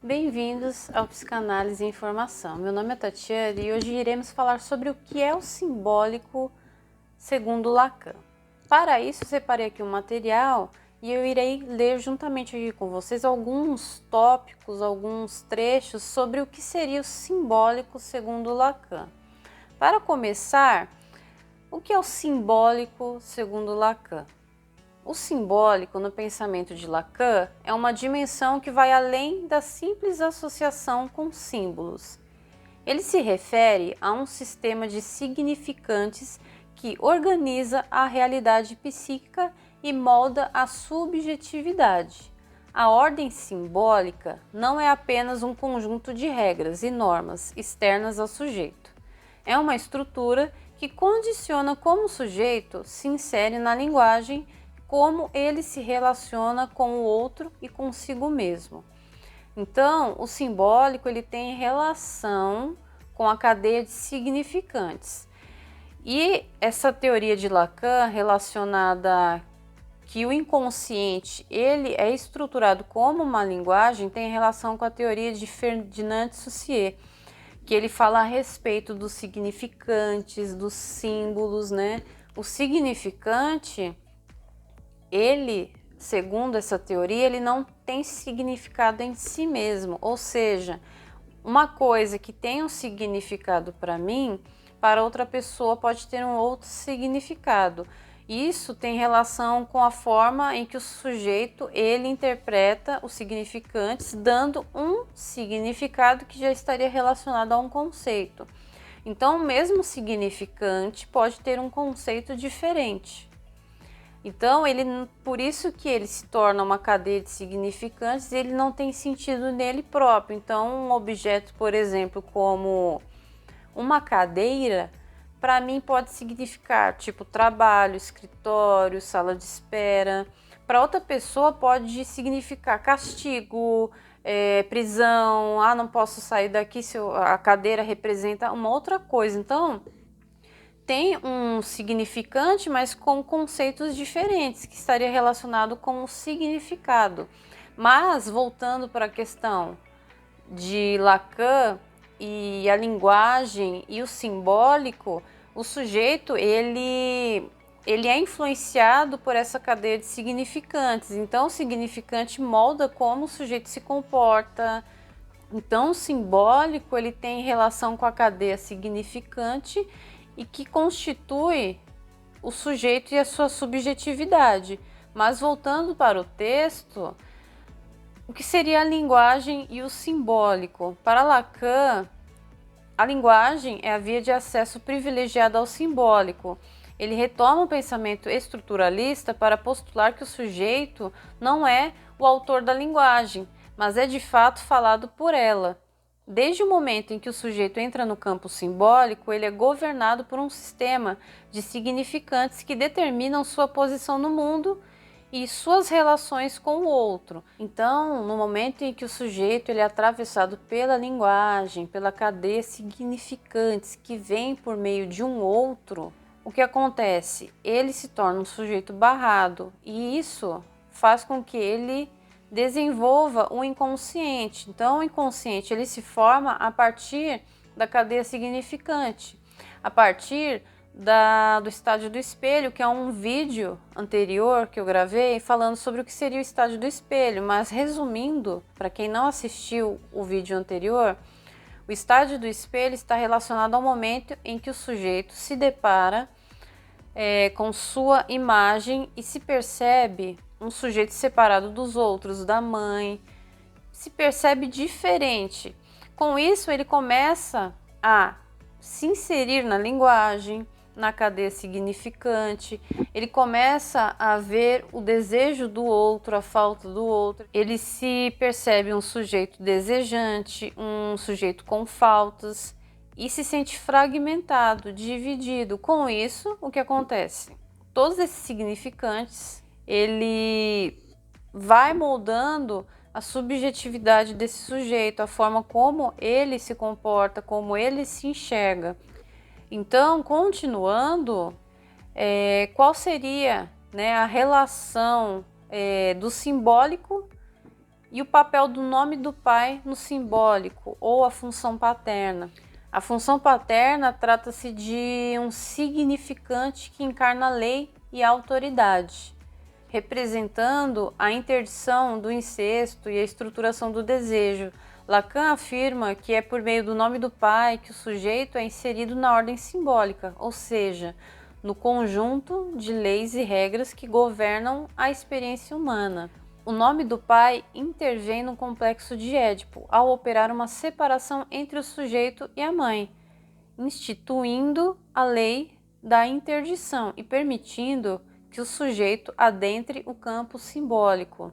Bem-vindos ao Psicanálise e Informação. Meu nome é Tatiana e hoje iremos falar sobre o que é o simbólico segundo Lacan. Para isso, separei aqui um material e eu irei ler juntamente aqui com vocês alguns tópicos, alguns trechos sobre o que seria o simbólico segundo Lacan. Para começar, o que é o simbólico segundo Lacan? O simbólico, no pensamento de Lacan, é uma dimensão que vai além da simples associação com símbolos. Ele se refere a um sistema de significantes que organiza a realidade psíquica e molda a subjetividade. A ordem simbólica não é apenas um conjunto de regras e normas externas ao sujeito. É uma estrutura que condiciona como o sujeito se insere na linguagem, como ele se relaciona com o outro e consigo mesmo. Então, o simbólico ele tem relação com a cadeia de significantes. E essa teoria de Lacan relacionada que o inconsciente ele é estruturado como uma linguagem tem relação com a teoria de Ferdinand de Saussure, que ele fala a respeito dos significantes, dos símbolos, né? O significante ele, segundo essa teoria, ele não tem significado em si mesmo, ou seja, uma coisa que tem um significado para mim, para outra pessoa pode ter um outro significado. Isso tem relação com a forma em que o sujeito ele interpreta os significantes, dando um significado que já estaria relacionado a um conceito. Então, o mesmo significante pode ter um conceito diferente. Então, por isso que ele se torna uma cadeia de significantes, ele não tem sentido nele próprio. Então, um objeto, por exemplo, como uma cadeira, para mim pode significar tipo trabalho, escritório, sala de espera. Para outra pessoa pode significar castigo, prisão, não posso sair daqui se a cadeira representa uma outra coisa. Então, tem um significante, mas com conceitos diferentes, que estaria relacionado com o significado. Mas, voltando para a questão de Lacan e a linguagem e o simbólico, o sujeito ele é influenciado por essa cadeia de significantes. Então, o significante molda como o sujeito se comporta. Então, o simbólico ele tem relação com a cadeia significante e que constitui o sujeito e a sua subjetividade. Mas voltando para o texto, o que seria a linguagem e o simbólico? Para Lacan, a linguagem é a via de acesso privilegiada ao simbólico. Ele retoma o pensamento estruturalista para postular que o sujeito não é o autor da linguagem, mas é de fato falado por ela. Desde o momento em que o sujeito entra no campo simbólico, ele é governado por um sistema de significantes que determinam sua posição no mundo e suas relações com o outro. Então, no momento em que o sujeito ele é atravessado pela linguagem, pela cadeia de significantes que vem por meio de um outro, o que acontece? Ele se torna um sujeito barrado e isso faz com que ele desenvolva o inconsciente. Então, o inconsciente ele se forma a partir da cadeia significante, a partir do estádio do espelho, que é um vídeo anterior que eu gravei falando sobre o que seria o estádio do espelho. Mas resumindo, para quem não assistiu o vídeo anterior, o estádio do espelho está relacionado ao momento em que o sujeito se depara com sua imagem e se percebe um sujeito separado dos outros, da mãe, se percebe diferente. Com isso, ele começa a se inserir na linguagem, na cadeia significante, ele começa a ver o desejo do outro, a falta do outro, ele se percebe um sujeito desejante, um sujeito com faltas e se sente fragmentado, dividido. Com isso, o que acontece? Todos esses significantes ele vai moldando a subjetividade desse sujeito, a forma como ele se comporta, como ele se enxerga. Então, continuando, qual seria, né, a relação do simbólico E o papel do nome do pai no simbólico ou a função paterna. A função paterna trata-se de um significante que encarna lei e autoridade, representando a interdição do incesto e a estruturação do desejo. Lacan afirma que é por meio do nome do pai que o sujeito é inserido na ordem simbólica, ou seja, no conjunto de leis e regras que governam a experiência humana. O nome do pai intervém no complexo de Édipo, ao operar uma separação entre o sujeito e a mãe, instituindo a lei da interdição e permitindo que o sujeito adentre o campo simbólico.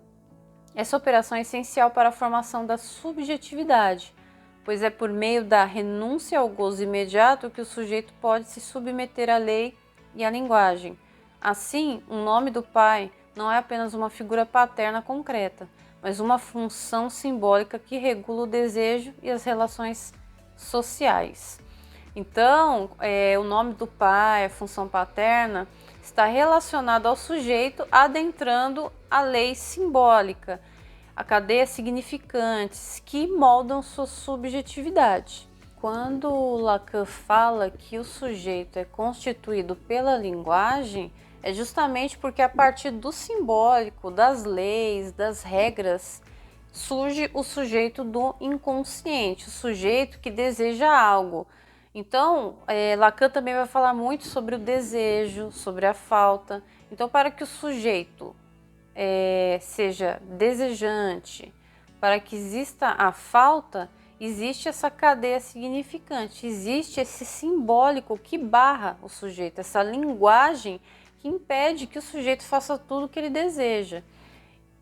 Essa operação é essencial para a formação da subjetividade, pois é por meio da renúncia ao gozo imediato que o sujeito pode se submeter à lei e à linguagem. Assim, o nome do pai não é apenas uma figura paterna concreta, mas uma função simbólica que regula o desejo e as relações sociais. Então, o nome do pai, a função paterna, está relacionado ao sujeito adentrando a lei simbólica, a cadeia significantes que moldam sua subjetividade. Quando Lacan fala que o sujeito é constituído pela linguagem, é justamente porque a partir do simbólico, das leis, das regras, surge o sujeito do inconsciente, o sujeito que deseja algo. Então, Lacan também vai falar muito sobre o desejo, sobre a falta. Então, para que o sujeito seja desejante, para que exista a falta, existe essa cadeia significante, existe esse simbólico que barra o sujeito, essa linguagem que impede que o sujeito faça tudo o que ele deseja.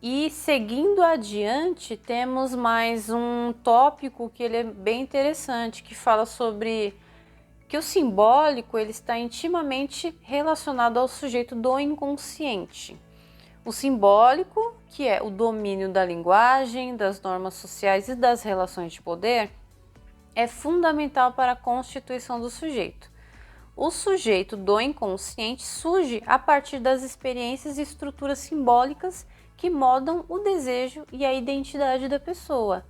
E seguindo adiante, temos mais um tópico que ele é bem interessante, que fala sobre que o simbólico ele está intimamente relacionado ao sujeito do inconsciente. O simbólico, que é o domínio da linguagem, das normas sociais e das relações de poder, é fundamental para a constituição do sujeito. O sujeito do inconsciente surge a partir das experiências e estruturas simbólicas que moldam o desejo e a identidade da pessoa.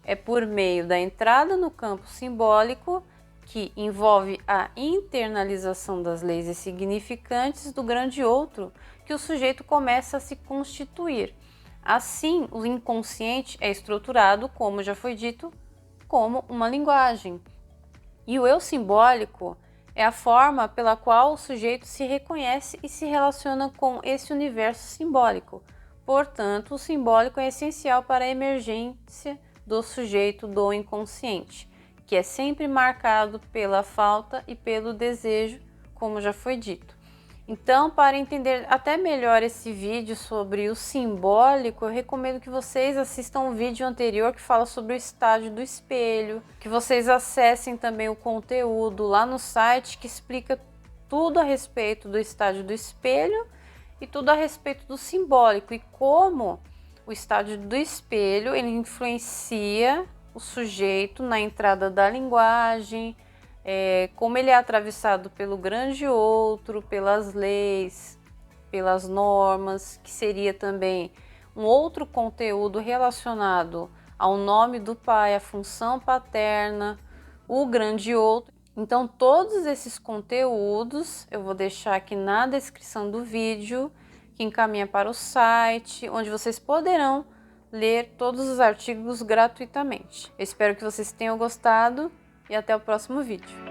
É por meio da entrada no campo simbólico, que envolve a internalização das leis e significantes do grande outro, que o sujeito começa a se constituir. Assim, o inconsciente é estruturado, como já foi dito, como uma linguagem. E o eu simbólico é a forma pela qual o sujeito se reconhece e se relaciona com esse universo simbólico. Portanto, o simbólico é essencial para a emergência do sujeito do inconsciente, que é sempre marcado pela falta e pelo desejo, como já foi dito. Então, para entender até melhor esse vídeo sobre o simbólico, eu recomendo que vocês assistam o vídeo anterior que fala sobre o estágio do espelho, que vocês acessem também o conteúdo lá no site que explica tudo a respeito do estágio do espelho e tudo a respeito do simbólico e como o estágio do espelho ele influencia o sujeito na entrada da linguagem, como ele é atravessado pelo grande outro, pelas leis, pelas normas, que seria também um outro conteúdo relacionado ao nome do pai, a função paterna, o grande outro. Então, todos esses conteúdos eu vou deixar aqui na descrição do vídeo, que encaminha para o site, onde vocês poderão ler todos os artigos gratuitamente. Eu espero que vocês tenham gostado e até o próximo vídeo.